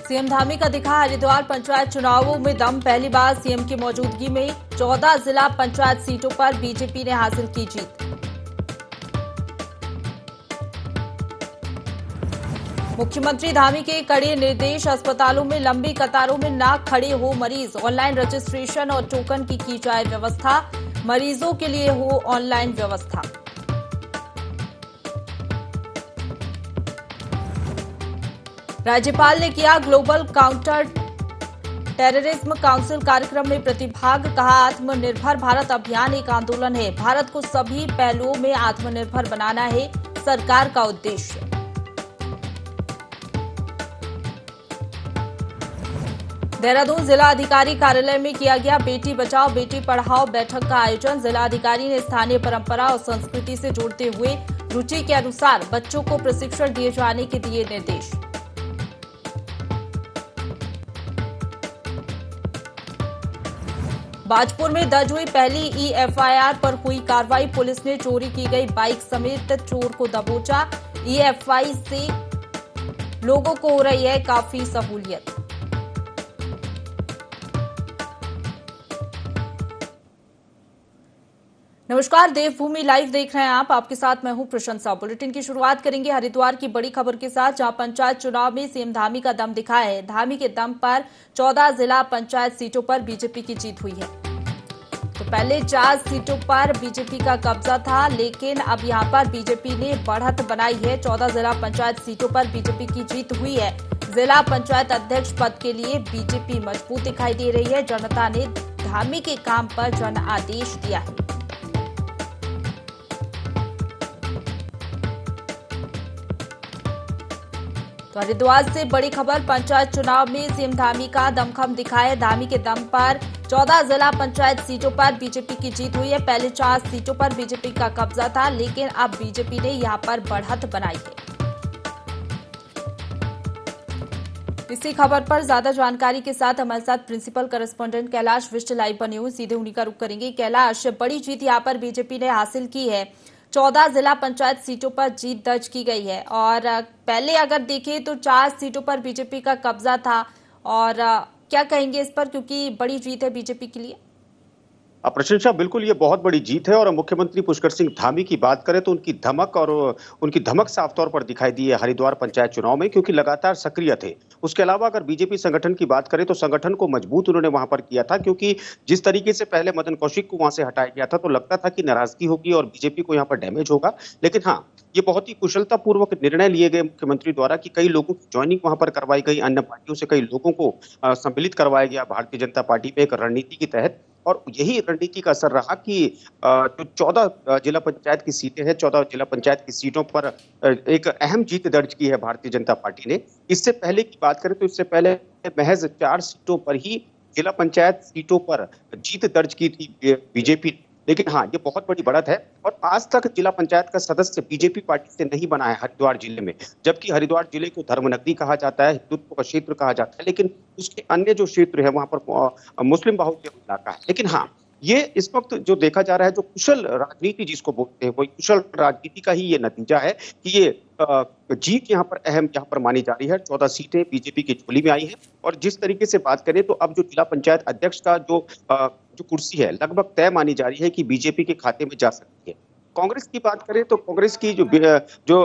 CM Dhami का दिखा हरिद्वार पंचायत चुनावों में दम। पहली बार सीएम की मौजूदगी में 14 जिला पंचायत सीटों पर बीजेपी ने हासिल की जीत। मुख्यमंत्री धामी के कड़े निर्देश, अस्पतालों में लंबी कतारों में ना खड़े हो मरीज, ऑनलाइन रजिस्ट्रेशन और टोकन की जाए व्यवस्था, मरीजों के लिए हो ऑनलाइन व्यवस्था। राज्यपाल ने किया ग्लोबल काउंटर टेररिज्म काउंसिल कार्यक्रम में प्रतिभाग, कहा आत्मनिर्भर भारत अभियान एक आंदोलन है, भारत को सभी पहलुओं में आत्मनिर्भर बनाना है सरकार का उद्देश्य। देहरादून जिला अधिकारी कार्यालय में किया गया बेटी बचाओ बेटी पढ़ाओ बैठक का आयोजन, जिला अधिकारी ने स्थानीय परंपरा और संस्कृति से जोड़ते हुए रुचि के अनुसार बच्चों को प्रशिक्षण दिए जाने के दिए निर्देश। बाजपुर में दर्ज हुई पहली ईएफआईआर पर हुई कार्रवाई, पुलिस ने चोरी की गई बाइक समेत चोर को दबोचा। ईएफआई से लोगों को हो रही है काफी सहूलियत। नमस्कार, देवभूमि लाइव देख रहे हैं आप। आपके साथ मैं हूं प्रशंसा। बुलेटिन की शुरुआत करेंगे हरिद्वार की बड़ी खबर के साथ, जहां पंचायत चुनाव में सीएम धामी का दम दिखा है। धामी के दम पर 14 जिला पंचायत सीटों पर बीजेपी की जीत हुई है। तो पहले 4 सीटों पर बीजेपी का कब्जा था, लेकिन अब यहां पर बीजेपी ने बढ़त बनाई है। 14 जिला पंचायत सीटों पर बीजेपी की जीत हुई है। जिला पंचायत अध्यक्ष पद के लिए बीजेपी मजबूत दिखाई दे रही है। जनता ने धामी के काम पर जन आदेश दिया है। तो हरिद्वार से बड़ी खबर, पंचायत चुनाव में सीएम धामी का दमखम दिखा है। धामी के दम पर 14 जिला पंचायत सीटों पर बीजेपी की जीत हुई है। पहले 4 सीटों पर बीजेपी का कब्जा था, लेकिन अब बीजेपी ने यहां पर बढ़त बनाई है। इसी खबर पर ज्यादा जानकारी के साथ हमारे साथ principal correspondent Kailash Bisht live बने हुए, सीधे उन्हीं का रुख करेंगे। कैलाश, बड़ी जीत यहां पर बीजेपी ने हासिल की है। 14 जिला पंचायत सीटों पर जीत दर्ज की गई है और पहले अगर देखें तो 4 सीटों पर बीजेपी का कब्जा था। और क्या कहेंगे इस पर, क्योंकि बड़ी जीत है बीजेपी के लिए? प्रशंसा, बिल्कुल ये बहुत बड़ी जीत है। और मुख्यमंत्री पुष्कर सिंह धामी की बात करें तो उनकी धमक साफ तौर पर दिखाई दी है हरिद्वार पंचायत चुनाव में, क्योंकि लगातार सक्रिय थे। उसके अलावा अगर बीजेपी संगठन की बात करें तो संगठन को मजबूत उन्होंने वहां पर किया था, क्योंकि जिस तरीके से पहले मदन कौशिक को वहां से हटाया गया था तो लगता था कि नाराजगी होगी और बीजेपी को यहाँ पर डैमेज होगा। लेकिन हाँ, ये बहुत ही कुशलतापूर्वक निर्णय लिए गए मुख्यमंत्री द्वारा कि कई लोगों की ज्वाइनिंग वहां पर करवाई गई, अन्य पार्टियों से कई लोगों को सम्मिलित करवाया गया भारतीय जनता पार्टी पे एक रणनीति के तहत। और यही रणनीति का असर रहा कि जो 14 जिला पंचायत की सीटें हैं, 14 जिला पंचायत की सीटों पर एक अहम जीत दर्ज की है भारतीय जनता पार्टी ने। इससे पहले की बात करें तो इससे पहले महज 4 सीटों पर ही जिला पंचायत सीटों पर जीत दर्ज की थी बीजेपी। लेकिन हाँ, ये बहुत बड़ी बढ़त है। और आज तक जिला पंचायत का सदस्य बीजेपी पार्टी से नहीं बना है हरिद्वार जिले में, जबकि हरिद्वार जिले को धर्मनगरी कहा जाता है, हिंदुत्व का क्षेत्र कहा जाता है, लेकिन उसके अन्य जो क्षेत्र है वहां पर मुस्लिम बाहुल्य इलाका है। लेकिन हाँ, ये इस वक्त जो देखा जा रहा है, जो कुशल राजनीति जिसको बोलते हैं, वही कुशल राजनीति का ही ये नतीजा है कि ये जीत यहाँ पर अहम यहाँ पर मानी जा रही है। 14 सीटें बीजेपी की झोली में आई हैं। और जिस तरीके से बात करें तो अब जो जिला पंचायत अध्यक्ष का जो कुर्सी है लगभग तय मानी जा रही है कि बीजेपी के खाते में जा सकती है। कांग्रेस की बात करें तो कांग्रेस की जो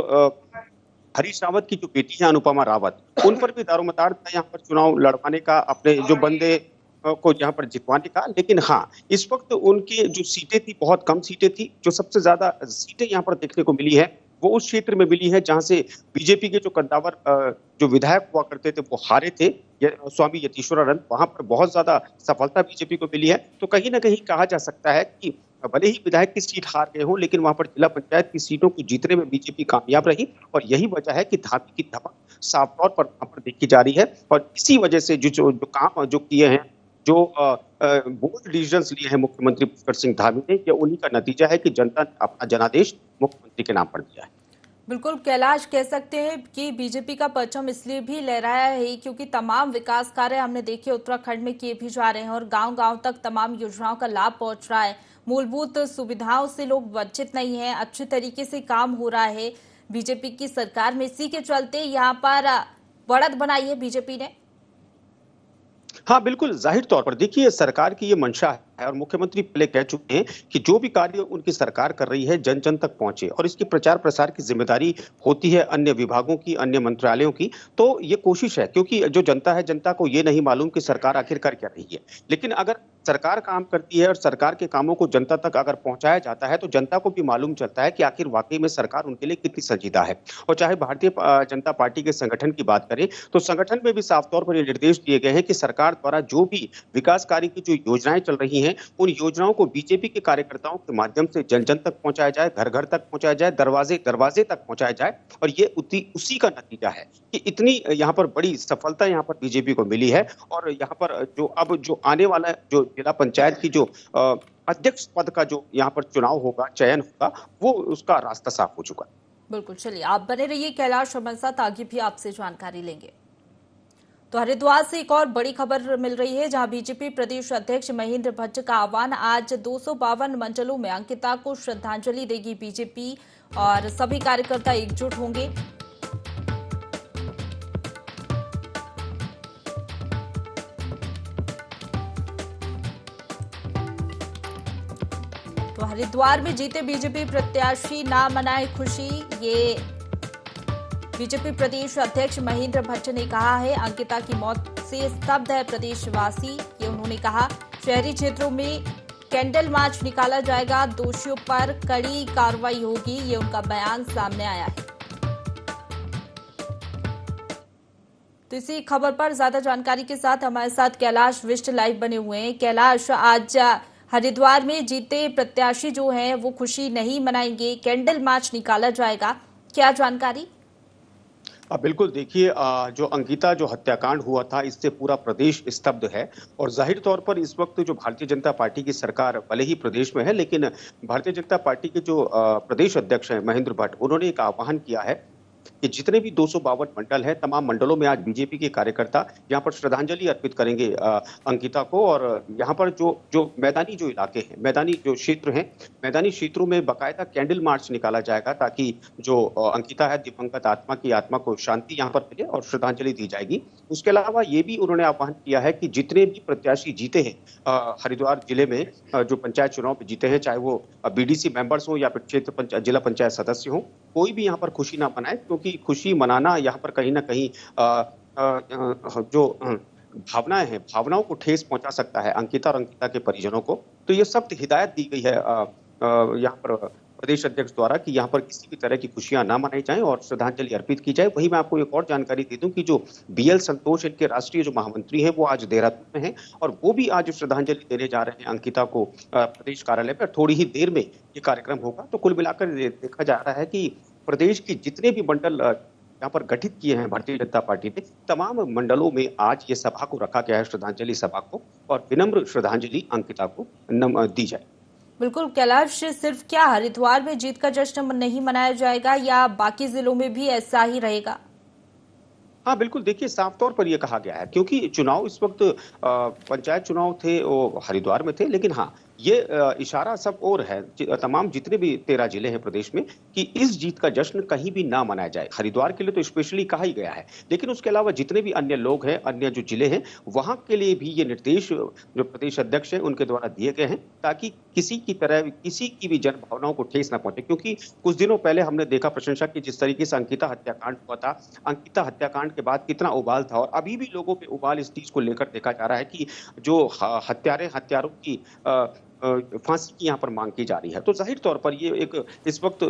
हरीश रावत की जो बेटी है अनुपमा रावत, उन पर भी दारोमदार था यहाँ पर चुनाव लड़वाने का, अपने जो बंदे को यहाँ पर जितवाने का। लेकिन हाँ, इस वक्त उनकी जो सीटें थी बहुत कम सीटें थी। जो सबसे ज्यादा सीटें यहाँ पर देखने को मिली है वो उस क्षेत्र में मिली है जहां से बीजेपी के जो कद्दावर जो विधायक हुआ करते थे वो हारे थे, स्वामी यतीश्वरानंद, वहां पर बहुत ज्यादा सफलता बीजेपी को मिली है। तो कहीं ना कहीं कहा जा सकता है कि भले ही विधायक की सीट हार गए हो, लेकिन वहां पर जिला पंचायत की सीटों को जीतने में बीजेपी कामयाब रही। और यही वजह है कि धामी की धमक साफ तौर पर वहां पर देखी जा रही है। और इसी वजह से जो काम जो किए हैं, जो बोल्ड डिसीजंस लिए हैं मुख्यमंत्री पुष्कर सिंह धामी ने, ये उन्हीं का नतीजा है कि जनता ने अपना जनादेश मुख्यमंत्री के नाम पर दिया है। बिल्कुल कैलाश, कह सकते हैं कि बीजेपी का परचम इसलिए भी लहराया है क्योंकि तमाम विकास कार्य हमने देखे उत्तराखंड में किए भी जा रहे हैं और गांव-गांव तक तमाम योजनाओं का लाभ पहुंच रहा है। मूलभूत सुविधाओं से लोग वंचित नहीं है, अच्छे तरीके से काम हो रहा है बीजेपी की सरकार में। इसी के चलते यहाँ पर बढ़त बनाई है बीजेपी ने। हाँ, बिल्कुल, ज़ाहिर तौर पर देखिए सरकार की ये मंशा है और मुख्यमंत्री पहले कह चुके हैं कि जो भी कार्य उनकी सरकार कर रही है जन-जन तक पहुँचे और इसकी प्रचार-प्रसार की ज़िम्मेदारी होती है अन्य विभागों की, अन्य मंत्रालयों की। तो ये कोशिश है क्योंकि जो जनता है, जनता को ये नहीं मालूम कि सरकार आखिर कर क्या रही है। लेकिन अगर सरकार काम करती है और सरकार के कामों को जनता तक अगर पहुँचाया जाता है, तो जनता को भी मालूम चलता है कि आखिर वाक़ई में सरकार उनके लिए कितनी संजीदा है। और चाहे भारतीय जनता पार्टी के संगठन की बात करें, तो संगठन में भी साफ तौर पर ये निर्देश दिए गए हैं कि सरकार द्वारा जो भी विकास कार्य की जो योजनाएं चल रही हैं, उन योजनाओं को बीजेपी के कार्यकर्ताओं के माध्यम से जन-जन तक पहुंचाया जाए, घर-घर तक पहुंचाया जाए, दरवाजे-दरवाजे तक पहुंचाया जाए और ये उसी का नतीजा है कि इतनी यहाँ पर बड़ी सफलता यहाँ पर बीजेपी को मिली है और यहाँ पर जो आने वाला जो जिला पंचायत की जो अध्यक्ष पद का जो यहाँ पर चुनाव होगा, चयन होगा, वो उसका रास्ता साफ हो चुका है। बिल्कुल, चलिए आप बने रहिए कैलाश हमारे साथ, आगे भी आपसे जानकारी लेंगे। तो हरिद्वार से एक और बड़ी खबर मिल रही है, जहां बीजेपी प्रदेश अध्यक्ष महेंद्र भट्ट का आह्वान। आज 252 मंडलों में अंकिता को श्रद्धांजलि देगी बीजेपी और सभी कार्यकर्ता एकजुट होंगे। तो हरिद्वार में जीते बीजेपी प्रत्याशी ना मनाए खुशी, ये बीजेपी प्रदेश अध्यक्ष महेंद्र भट्ट ने कहा है। अंकिता की मौत से स्तब्ध है प्रदेशवासी, ये उन्होंने कहा। शहरी क्षेत्रों में कैंडल मार्च निकाला जाएगा, दोषियों पर कड़ी कार्रवाई होगी, ये उनका बयान सामने आया है। तो इसी खबर पर ज्यादा जानकारी के साथ हमारे साथ कैलाश विष्ट लाइव बने हुए हैं। कैलाश, आज हरिद्वार में जीते प्रत्याशी जो हैं वो खुशी नहीं मनाएंगे, कैंडल मार्च निकाला जाएगा, क्या जानकारी? बिल्कुल देखिए जो अंकिता जो हत्याकांड हुआ था इससे पूरा प्रदेश स्तब्ध है और जाहिर तौर पर इस वक्त जो भारतीय जनता पार्टी की सरकार भले ही प्रदेश में है लेकिन भारतीय जनता पार्टी के जो प्रदेश अध्यक्ष हैं महेंद्र भट्ट, उन्होंने एक आह्वान किया है कि जितने भी 252 मंडल हैं, तमाम मंडलों में आज बीजेपी के कार्यकर्ता यहाँ पर श्रद्धांजलि अर्पित करेंगे अंकिता को और यहाँ पर जो मैदानी जो इलाके हैं, मैदानी जो क्षेत्र हैं, मैदानी क्षेत्रों में बाकायदा कैंडल मार्च निकाला जाएगा ताकि जो अंकिता है दिवंगत आत्मा की आत्मा को शांति यहाँ पर मिले और श्रद्धांजलि दी जाएगी। उसके अलावा ये भी उन्होंने आह्वान किया है कि जितने भी प्रत्याशी जीते हैं हरिद्वार जिले में जो पंचायत चुनाव में जीते हैं, चाहे वो बीडीसी मेंबर्स हो या फिर जिला पंचायत सदस्य हो, कोई भी यहाँ पर खुशी ना मनाए क्योंकि खुशी मनाना यहाँ पर कहीं ना कहीं जो भावनाएं हैं, भावनाओं को ठेस पहुंचा सकता है अंकिता और अंकिता के परिजनों को। तो ये सख्त हिदायत दी गई है यहाँ पर प्रदेश अध्यक्ष द्वारा कि यहाँ पर किसी भी तरह की खुशियां ना मनाई जाएं और श्रद्धांजलि अर्पित की जाए। वहीं मैं आपको एक और जानकारी दे दूं कि जो बीएल संतोष इनके राष्ट्रीय जो महामंत्री हैं वो आज देहरादून में हैं और वो भी आज श्रद्धांजलि देने जा रहे हैं अंकिता को प्रदेश कार्यालय पर। थोड़ी ही देर में ये कार्यक्रम होगा। तो कुल मिलाकर देखा जा रहा है कि प्रदेश की जितने भी मंडल यहाँ पर गठित किए हैं भारतीय जनता पार्टी ने, तमाम मंडलों में आज ये सभा को रखा गया है, श्रद्धांजलि सभा को, और विनम्र श्रद्धांजलि अंकिता को दी जाए। बिल्कुल कैलाश, सिर्फ क्या हरिद्वार में जीत का जश्न नहीं मनाया जाएगा या बाकी जिलों में भी ऐसा ही रहेगा? हाँ बिल्कुल, देखिए साफ तौर पर यह कहा गया है क्योंकि चुनाव इस वक्त पंचायत चुनाव थे वो हरिद्वार में थे, लेकिन हाँ ये इशारा सब और है तमाम जितने भी 13 जिले हैं प्रदेश में कि इस जीत का जश्न कहीं भी ना मनाया जाए। हरिद्वार के लिए तो स्पेशली कहा ही गया है, लेकिन उसके अलावा जितने भी अन्य लोग हैं, अन्य जो जिले हैं, वहां के लिए भी ये निर्देश जो प्रदेश अध्यक्ष है उनके द्वारा दिए गए हैं ताकि किसी की तरह किसी की भी जन भावनाओं को ठेस ना पहुंचे। क्योंकि कुछ दिनों पहले हमने देखा प्रशंसा की जिस तरीके से अंकिता हत्याकांड हुआ था, अंकिता हत्याकांड के बाद कितना उबाल था और अभी भी लोगों में उबाल इस चीज को लेकर देखा जा रहा है कि जो हत्यारों की फांसी की यहाँ पर मांग की जा रही है। तो जाहिर तौर पर ये एक इस वक्त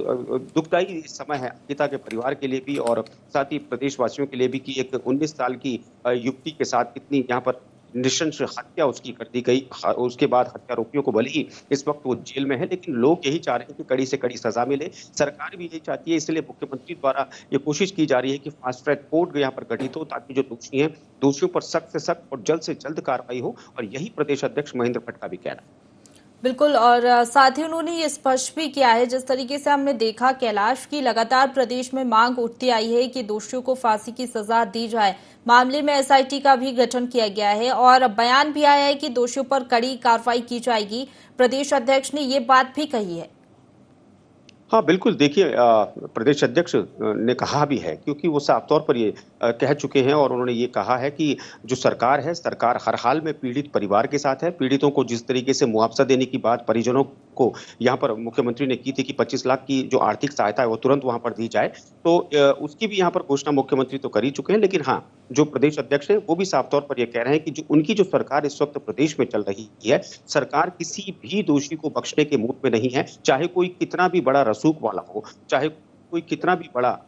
दुखदायी समय है अंकिता के परिवार के लिए भी और साथ ही प्रदेशवासियों के लिए भी कि एक 19 साल की युवती के साथ कितनी यहाँ पर नृशंस हत्या उसकी कर दी गई। उसके बाद हत्यारोपियों को भले ही इस वक्त वो जेल में है, लेकिन लोग यही चाह रहे हैं कि कड़ी से कड़ी सजा मिले। सरकार भी यही चाहती है, इसलिए मुख्यमंत्री द्वारा ये कोशिश की जा रही है कि फास्ट ट्रैक कोर्ट यहाँ पर गठित हो ताकि जो दोषी हैं दोषियों पर सख्त से सख्त और जल्द से जल्द कार्रवाई हो। और यही प्रदेश अध्यक्ष महेंद्र भट्ट का भी कहना है। बिल्कुल, और साथ ही उन्होंने ये स्पष्ट भी किया है, जिस तरीके से हमने देखा कैलाश की लगातार प्रदेश में मांग उठती आई है कि दोषियों को फांसी की सजा दी जाए। मामले में एसआईटी का भी गठन किया गया है और बयान भी आया है कि दोषियों पर कड़ी कार्रवाई की जाएगी। प्रदेश अध्यक्ष ने ये बात भी कही है। हाँ, बिल्कुल देखिए प्रदेश अध्यक्ष ने कहा भी है क्योंकि वो साफ तौर पर ये कह चुके हैं और उन्होंने ये कहा है कि जो सरकार है, सरकार हर हाल में पीड़ित परिवार के साथ है। पीड़ितों को जिस तरीके से मुआवज़ा देने की बात परिजनों को यहाँ पर मुख्यमंत्री ने की थी कि 25 लाख की जो आर्थिक सहायता है वो तुरंत वहाँ पर दी जाए। तो उसकी भी यहाँ पर घोषणा मुख्यमंत्री तो कर ही चुके हैं, लेकिन हाँ, जो प्रदेश अध्यक्ष हैं वो भी साफ तौर पर ये कह रहे हैं कि जो उनकी जो सरकार इस वक़्त प्रदेश में चल रही है, सरकार किसी भी दोषी को बख्शने के मूड में नहीं है, चाहे कोई कितना भी बड़ा रसूख वाला हो, चाहे कोई कितना भी बड़ा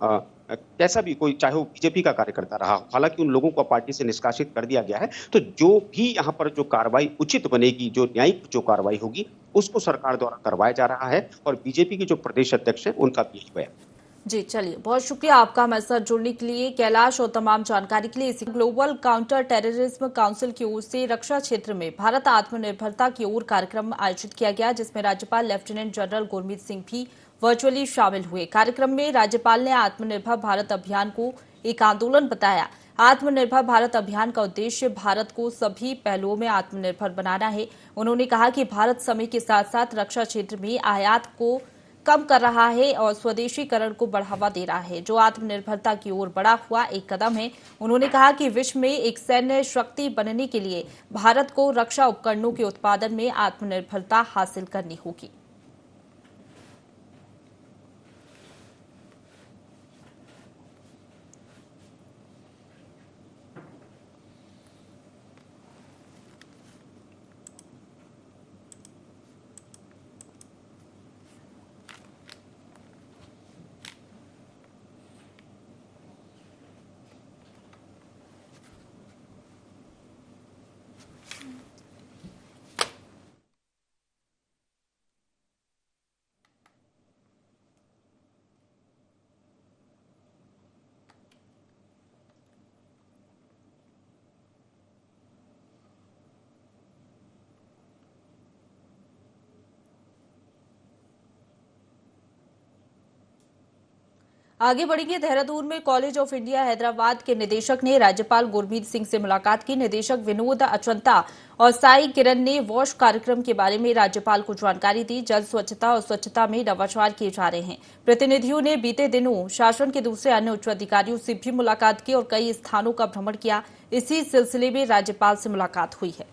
कैसा भी कोई चाहे वो बीजेपी का कार्यकर्ता रहा हो। हालाँकि उन लोगों को पार्टी से निष्कासित कर दिया गया है, तो जो भी यहाँ पर जो कार्रवाई उचित बनेगी, जो न्यायिक जो कार्रवाई होगी, उसको सरकार द्वारा करवाया जा रहा है और बीजेपी के जो प्रदेश अध्यक्ष हैं, उनका भी यही बयान। जी चलिए, बहुत शुक्रिया आपका हमारे साथ जुड़ने के लिए कैलाश, और तमाम जानकारी के लिए। इसी ग्लोबल काउंटर टेररिज्म काउंसिल की ओर से रक्षा क्षेत्र में भारत आत्मनिर्भरता की ओर कार्यक्रम आयोजित किया गया, जिसमें राज्यपाल लेफ्टिनेंट जनरल गुरमीत सिंह भी वर्चुअली शामिल हुए। कार्यक्रम में राज्यपाल ने आत्मनिर्भर भारत अभियान को एक आंदोलन बताया। आत्मनिर्भर भारत अभियान का उद्देश्य भारत को सभी पहलुओं में आत्मनिर्भर बनाना है। उन्होंने कहा कि भारत समय के साथ साथ रक्षा क्षेत्र में आयात को कम कर रहा है और स्वदेशीकरण को बढ़ावा दे रहा है, जो आत्मनिर्भरता की ओर बढ़ा हुआ एक कदम है। उन्होंने कहा कि विश्व में एक सैन्य शक्ति बनने के लिए भारत को रक्षा उपकरणों के उत्पादन में आत्मनिर्भरता हासिल करनी होगी। आगे बढ़ेंगे। देहरादून में कॉलेज ऑफ इंडिया हैदराबाद के निदेशक ने राज्यपाल गुरमीत सिंह से मुलाकात की। निदेशक विनोद अचंता और साई किरण ने वॉश कार्यक्रम के बारे में राज्यपाल को जानकारी दी। जल स्वच्छता और स्वच्छता में नवाचार किए जा रहे हैं। प्रतिनिधियों ने बीते दिनों शासन के दूसरे अन्य उच्च अधिकारियों से भी मुलाकात की और कई स्थानों का भ्रमण किया। इसी सिलसिले में राज्यपाल से मुलाकात हुई है।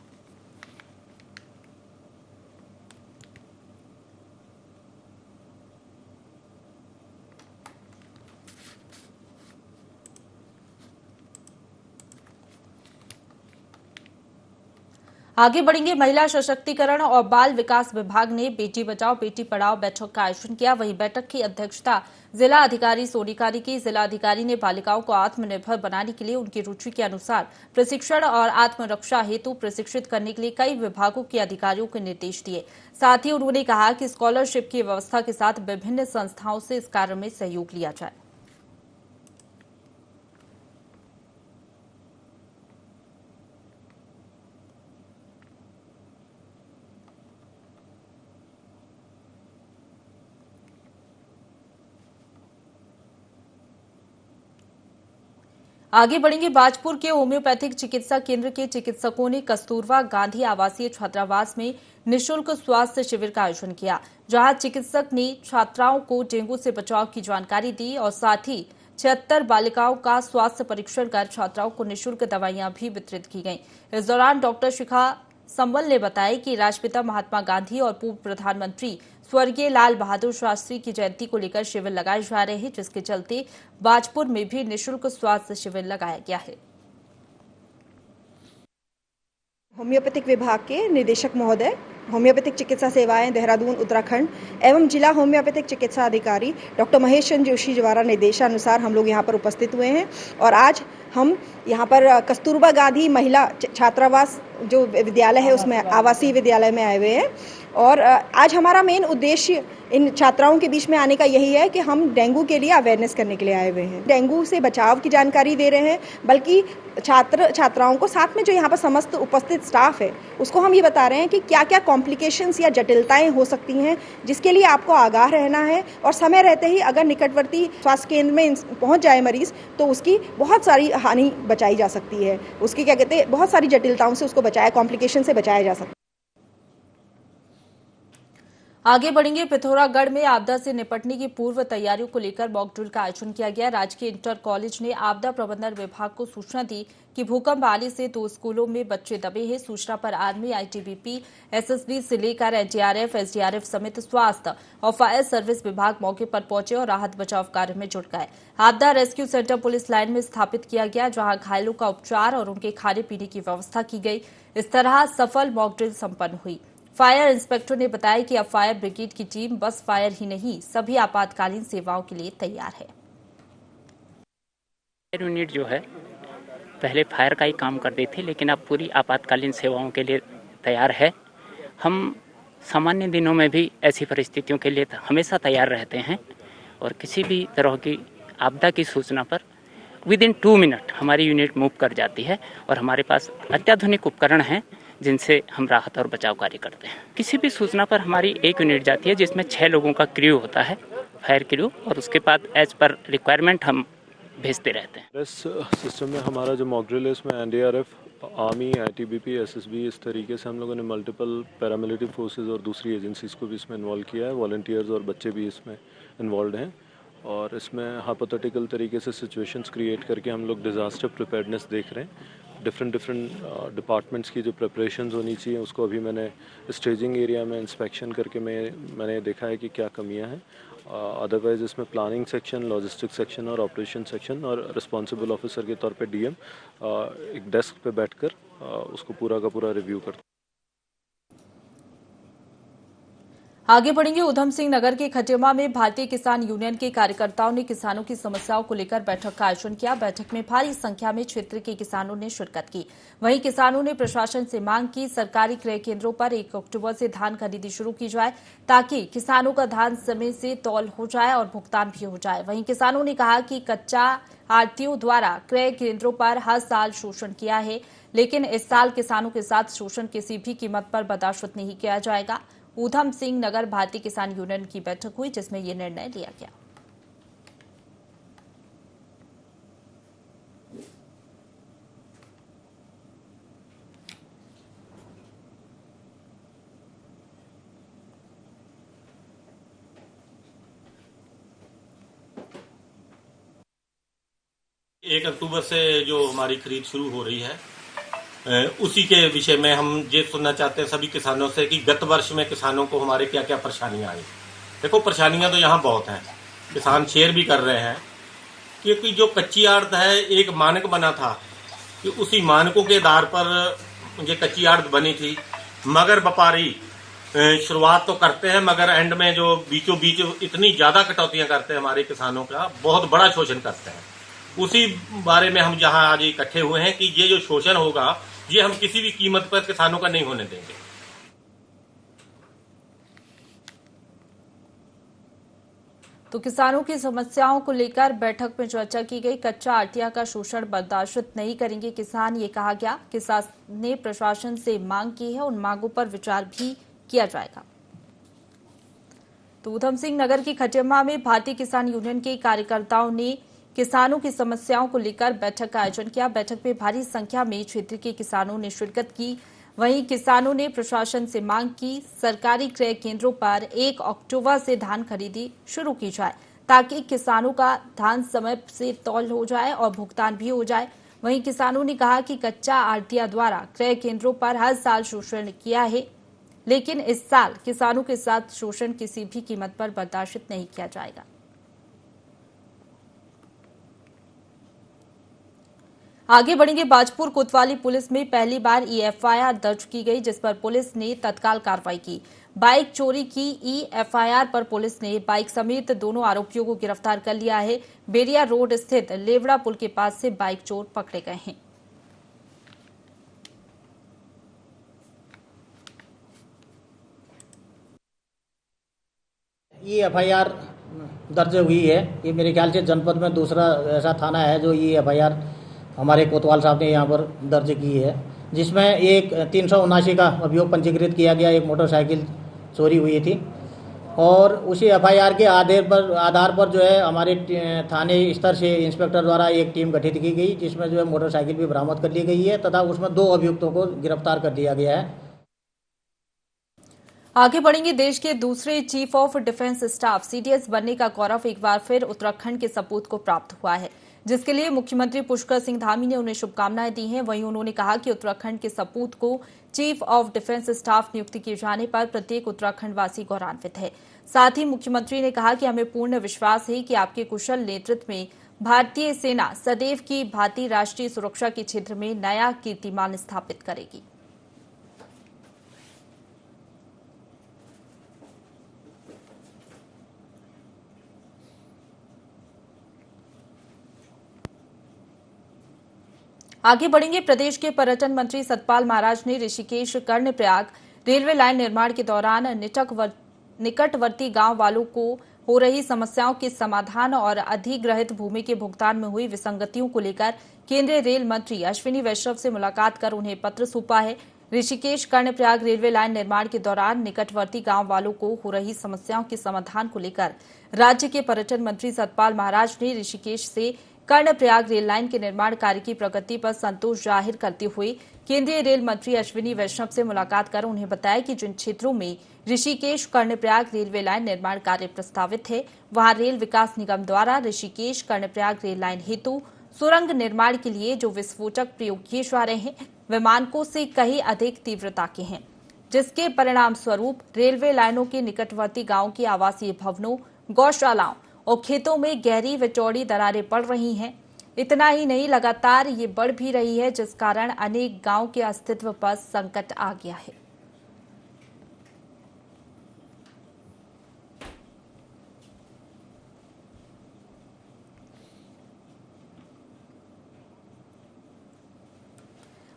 आगे बढ़ेंगे। महिला सशक्तिकरण और बाल विकास विभाग ने बेटी बचाओ बेटी पढ़ाओ बैठक का आयोजन किया। वहीं बैठक की अध्यक्षता जिला अधिकारी सोनिका ने की। जिला अधिकारी ने बालिकाओं को आत्मनिर्भर बनाने के लिए उनकी रुचि के अनुसार प्रशिक्षण और आत्मरक्षा हेतु प्रशिक्षित करने के लिए कई विभागों के अधिकारियों को निर्देश दिए। साथ ही उन्होंने कहा कि स्कॉलरशिप की व्यवस्था के साथ विभिन्न संस्थाओं से इस कार्य में सहयोग लिया जाए। आगे बढ़ेंगे। बाजपुर के होम्योपैथिक चिकित्सा केंद्र के चिकित्सकों ने कस्तूरबा गांधी आवासीय छात्रावास में निःशुल्क स्वास्थ्य शिविर का आयोजन किया, जहां चिकित्सक ने छात्राओं को डेंगू से बचाव की जानकारी दी और साथ ही 76 बालिकाओं का स्वास्थ्य परीक्षण कर छात्राओं को निःशुल्क दवाइयां भी वितरित की गईं। इस दौरान डॉक्टर शिखा संबल ने बताया कि राष्ट्रपिता महात्मा गांधी और पूर्व प्रधानमंत्री स्वर्गीय लाल बहादुर शास्त्री की जयंती को लेकर शिविर लगाए जा रहे हैं, जिसके चलते बाजपुर में भी निःशुल्क स्वास्थ्य शिविर लगाया गया है। होम्योपैथिक विभाग के निदेशक महोदय, होम्योपैथिक चिकित्सा सेवाएं देहरादून उत्तराखंड एवं जिला होम्योपैथिक चिकित्सा अधिकारी डॉक्टर महेश चंद्र जोशी द्वारा निर्देशानुसार हम लोग यहाँ पर उपस्थित हुए हैं और आज हम यहाँ पर कस्तूरबा गांधी महिला छात्रावास जो विद्यालय है उसमें आवासीय विद्यालय में आए हुए हैं और आज हमारा मेन उद्देश्य इन छात्राओं के बीच में आने का यही है कि हम डेंगू के लिए अवेयरनेस करने के लिए आए हुए हैं। डेंगू से बचाव की जानकारी दे रहे हैं, बल्कि छात्राओं को साथ में जो यहाँ पर समस्त उपस्थित स्टाफ है उसको हम ये बता रहे हैं कि क्या क्या कॉम्प्लिकेशंस या जटिलताएं हो सकती हैं, जिसके लिए आपको आगाह रहना है और समय रहते ही अगर निकटवर्ती स्वास्थ्य केंद्र में पहुँच जाए मरीज तो उसकी बहुत सारी हानि बचाई जा सकती है, उसकी क्या कहते हैं बहुत सारी जटिलताओं से उसको बचाया, कॉम्प्लिकेशन से बचाया जा सकता है। आगे बढ़ेंगे। पिथौरागढ़ में आपदा से निपटने की पूर्व तैयारियों को लेकर मॉक ड्रिल का आयोजन किया गया। राजकीय इंटर कॉलेज ने आपदा प्रबंधन विभाग को सूचना दी कि भूकंप आने से 2 स्कूलों में बच्चे दबे हैं। सूचना पर आर्मी, आईटीबीपी, एसएसबी से लेकर एनडीआरएफ, एसडीआरएफ समेत स्वास्थ्य और फायर सर्विस विभाग मौके पर पहुंचे और राहत बचाव कार्य में जुट गए। आपदा रेस्क्यू सेंटर पुलिस लाइन में स्थापित किया गया, जहां घायलों का उपचार और उनके खाने पीने की व्यवस्था की गई। इस तरह सफल मॉक ड्रिल संपन्न हुई। फायर इंस्पेक्टर ने बताया कि अब फायर ब्रिगेड की टीम बस फायर ही नहीं, सभी आपातकालीन सेवाओं के लिए तैयार है। फायर यूनिट जो है पहले फायर का ही काम करती थी, लेकिन अब पूरी आपातकालीन सेवाओं के लिए तैयार है। हम सामान्य दिनों में भी ऐसी परिस्थितियों के लिए हमेशा तैयार रहते हैं और किसी भी तरह की आपदा की सूचना पर विदिन 2 मिनट हमारी यूनिट मूव कर जाती है और हमारे पास अत्याधुनिक उपकरण हैं जिनसे हम राहत और बचाव कार्य करते हैं। किसी भी सूचना पर हमारी एक यूनिट जाती है जिसमें 6 लोगों का क्रू होता है, फायर क्रू, और उसके बाद एज पर रिक्वायरमेंट हम भेजते रहते हैं। इस सिस्टम में हमारा जो मॉक ड्रिल है इसमें एनडीआरएफ, आर्मी, आईटीबीपी, एसएसबी, इस तरीके से हम लोगों ने मल्टीपल पैरामिलिट्री फोर्सेस और दूसरी एजेंसीज को भी इसमें इन्वॉल्व किया है। वॉलंटियर्स और बच्चे भी इसमें इन्वॉल्व हैं और इसमें हाइपोथेटिकल तरीके से सिचुएशंस क्रिएट करके हम लोग डिज़ास्टर प्रिपेयर्डनेस देख रहे हैं। डिफरेंट डिपार्टमेंट्स की जो प्रिपरेशंस होनी चाहिए उसको अभी मैंने स्टेजिंग एरिया में इंस्पेक्शन करके मैंने देखा है कि क्या कमियां हैं। अदरवाइज इसमें प्लानिंग सेक्शन, लॉजिस्टिक सेक्शन और ऑपरेशन सेक्शन और रिस्पॉन्सिबल ऑफिसर के तौर पे डीएम एक डेस्क पे बैठकर उसको पूरा का पूरा रिव्यू करते हैं। आगे बढ़ेंगे। उधम सिंह नगर के खटेमा में भारतीय किसान यूनियन के कार्यकर्ताओं ने किसानों की समस्याओं को लेकर बैठक का आयोजन किया। बैठक में भारी संख्या में क्षेत्र के किसानों ने शिरकत की। वहीं किसानों ने प्रशासन से मांग की, सरकारी क्रय केंद्रों पर 1 अक्टूबर से धान खरीदी शुरू की जाए ताकि किसानों का धान समय से तौल हो जाए और भुगतान भी हो जाए। वहीं किसानों ने कहा कि कच्चा आढ़तियों द्वारा क्रय केंद्रों पर हर साल शोषण किया है, लेकिन इस साल किसानों के साथ शोषण किसी भी कीमत पर बर्दाश्त नहीं किया जाएगा। उधम सिंह नगर भारतीय किसान यूनियन की बैठक हुई जिसमें यह निर्णय लिया गया। एक अक्टूबर से जो हमारी खरीद शुरू हो रही है उसी के विषय में हम ये सुनना चाहते हैं सभी किसानों से कि गत वर्ष में किसानों को हमारे क्या क्या परेशानियां आई। देखो, परेशानियां तो यहाँ बहुत हैं, किसान शेयर भी कर रहे हैं, क्योंकि जो कच्ची आड़त है एक मानक बना था कि उसी मानकों के आधार पर ये कच्ची आड़त बनी थी, मगर व्यापारी शुरुआत तो करते हैं मगर एंड में जो बीचों बीच इतनी ज्यादा कटौतियां करते हैं हमारे किसानों का, बहुत बड़ा शोषण करते हैं। उसी बारे में हम जहां आज इकट्ठे हुए हैं कि ये जो शोषण होगा ये हम किसी भी कीमत पर किसानों का नहीं होने देंगे। तो किसानों की समस्याओं को लेकर बैठक में चर्चा की गई। कच्चा आढ़तिया का शोषण बर्दाश्त नहीं करेंगे किसान, ये कहा गया। किसान ने प्रशासन से मांग की है, उन मांगों पर विचार भी किया जाएगा। तो उधम सिंह नगर की खटेमा में भारतीय किसान यूनियन के कार्यकर्ताओं ने किसानों की समस्याओं को लेकर बैठक का आयोजन किया। बैठक में भारी संख्या में क्षेत्र के किसानों ने शिरकत की। वहीं किसानों ने प्रशासन से मांग की, सरकारी क्रय केंद्रों पर 1 अक्टूबर से धान खरीदी शुरू की जाए ताकि किसानों का धान समय से तौल हो जाए और भुगतान भी हो जाए। वहीं किसानों ने कहा कि कच्चा आढ़तिया द्वारा क्रय केंद्रों पर हर साल शोषण किया है, लेकिन इस साल किसानों के साथ शोषण किसी भी कीमत पर बर्दाश्त नहीं किया जाएगा। आगे बढ़ेंगे। बाजपुर कोतवाली पुलिस में पहली बार एफआईआर दर्ज की गई, जिस पर पुलिस ने तत्काल कार्रवाई की। बाइक चोरी की एफआईआर पर पुलिस ने बाइक समेत दोनों आरोपियों को गिरफ्तार कर लिया है। बेरिया रोड स्थित लेवड़ा पुल के पास से बाइक चोर पकड़े गए हैं। ये एफआईआर दर्ज हुई है। ये मेरे ख्याल से जनपद में दूसरा ऐसा थाना है जो ये एफआईआर हमारे कोतवाल साहब ने यहाँ पर दर्ज की है, जिसमें एक 379 का अभियोग पंजीकृत किया गया। एक मोटरसाइकिल चोरी हुई थी और उसी एफआईआर के आधार पर जो है हमारे थाने स्तर से इंस्पेक्टर द्वारा एक टीम गठित की गई, जिसमें जो है मोटरसाइकिल भी बरामद कर ली गई है तथा उसमें 2 अभियुक्तों को गिरफ्तार कर लिया गया है। आगे बढ़ेंगे। देश के दूसरे chief of defence staff CDS बनने का गौरव एक बार फिर उत्तराखंड के सपूत को प्राप्त हुआ है, जिसके लिए मुख्यमंत्री पुष्कर सिंह धामी ने उन्हें शुभकामनाएं दी हैं। वहीं उन्होंने कहा कि उत्तराखंड के सपूत को चीफ ऑफ डिफेंस स्टाफ नियुक्ति किए जाने पर प्रत्येक उत्तराखंडवासी गौरवान्वित है। साथ ही मुख्यमंत्री ने कहा कि हमें पूर्ण विश्वास है कि आपके कुशल नेतृत्व में भारतीय सेना सदैव की भांति राष्ट्रीय सुरक्षा के क्षेत्र में नया कीर्तिमान स्थापित करेगी। आगे बढ़ेंगे। प्रदेश के पर्यटन मंत्री सतपाल महाराज ने ऋषिकेश कर्णप्रयाग रेलवे लाइन निर्माण के दौरान निकटवर्ती गांव वालों को हो रही समस्याओं के समाधान और अधिग्रहित भूमि के भुगतान में हुई विसंगतियों को लेकर केंद्रीय रेल मंत्री अश्विनी वैष्णव से मुलाकात कर उन्हें पत्र सौंपा है। ऋषिकेश कर्णप्रयाग रेलवे लाइन निर्माण के दौरान निकटवर्ती गांव वालों को हो रही समस्याओं के समाधान को लेकर राज्य के पर्यटन मंत्री सतपाल महाराज ने ऋषिकेश से कर्णप्रयाग रेल लाइन के निर्माण कार्य की प्रगति पर संतोष जाहिर करते हुए केंद्रीय रेल मंत्री अश्विनी वैष्णव से मुलाकात कर उन्हें बताया कि जिन क्षेत्रों में ऋषिकेश कर्णप्रयाग रेलवे लाइन निर्माण कार्य प्रस्तावित है, वहां रेल विकास निगम द्वारा ऋषिकेश कर्णप्रयाग रेल लाइन हेतु सुरंग निर्माण के लिए जो विस्फोटक प्रयोग किए जा रहे हैं, वे मानकों से कहीं अधिक तीव्रता के हैं, जिसके परिणाम स्वरूप रेलवे लाइनों के निकटवर्ती गांवों के आवासीय भवनों, गौशालाओं और खेतों में गहरी व चौड़ी दरारें पड़ रही हैं। इतना ही नहीं, लगातार ये बढ़ भी रही है, जिस कारण अनेक गांव के अस्तित्व पर संकट आ गया है।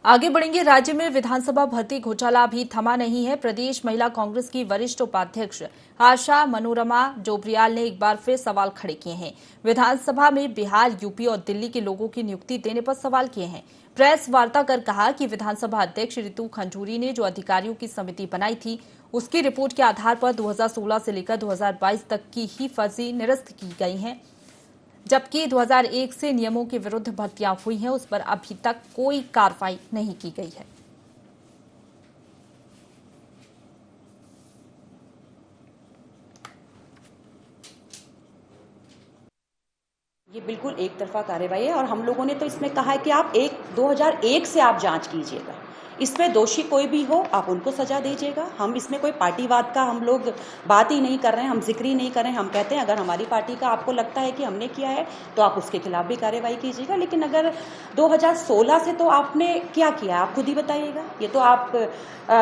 आगे बढ़ेंगे। राज्य में विधानसभा भर्ती घोटाला अभी थमा नहीं है। प्रदेश महिला कांग्रेस की वरिष्ठ उपाध्यक्ष आशा मनोरमा जोबरियाल ने एक बार फिर सवाल खड़े किए हैं। विधानसभा में बिहार, यूपी और दिल्ली के लोगों की नियुक्ति देने पर सवाल किए हैं। प्रेस वार्ता कर कहा कि विधानसभा अध्यक्ष रितु खंजूरी ने जो अधिकारियों की समिति बनाई थी, उसकी रिपोर्ट के आधार पर 2016 से लेकर 2022 तक की ही फर्जी निरस्त की गई हैं, जबकि 2001 से नियमों के विरुद्ध भर्तियां हुई हैं, उस पर अभी तक कोई कार्रवाई नहीं की गई है। ये बिल्कुल एक तरफा कार्रवाई है और हम लोगों ने तो इसमें कहा है कि आप 2001 से आप जांच कीजिएगा, इसमें दोषी कोई भी हो आप उनको सजा दीजिएगा। हम इसमें कोई पार्टीवाद का हम लोग बात ही नहीं कर रहे हैं, हम जिक्र ही नहीं कर रहे हैं। हम कहते हैं अगर हमारी पार्टी का आपको लगता है कि हमने किया है तो आप उसके खिलाफ भी कार्रवाई कीजिएगा, लेकिन अगर 2016 से तो आपने क्या किया आप खुद ही बताइएगा। ये तो आप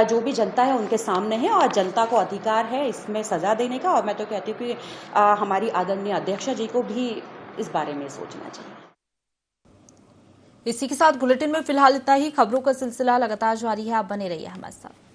जो भी जनता है उनके सामने है और जनता को अधिकार है इसमें सजा देने का। और मैं तो कहती हूँ कि हमारी आदरणीय अध्यक्ष जी को भी इस बारे में सोचना चाहिए। इसी के साथ बुलेटिन में फिलहाल इतना ही। खबरों का सिलसिला लगातार जारी है, आप बने रहिए हमारे साथ।